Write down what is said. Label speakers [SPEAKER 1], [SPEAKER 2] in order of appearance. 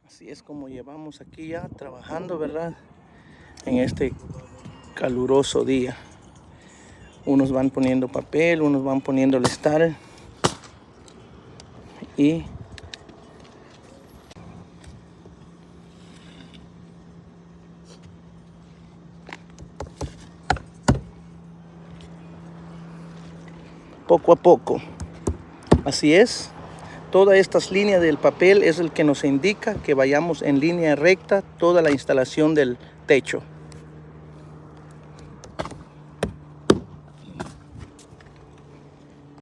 [SPEAKER 1] Así es como llevamos aquí ya trabajando, ¿verdad? En este caluroso día. Unos van poniendo papel, unos van poniendo el starter. Y poco a poco. Así es. Todas estas líneas del papel es el que nos indica que vayamos en línea recta toda la instalación del techo.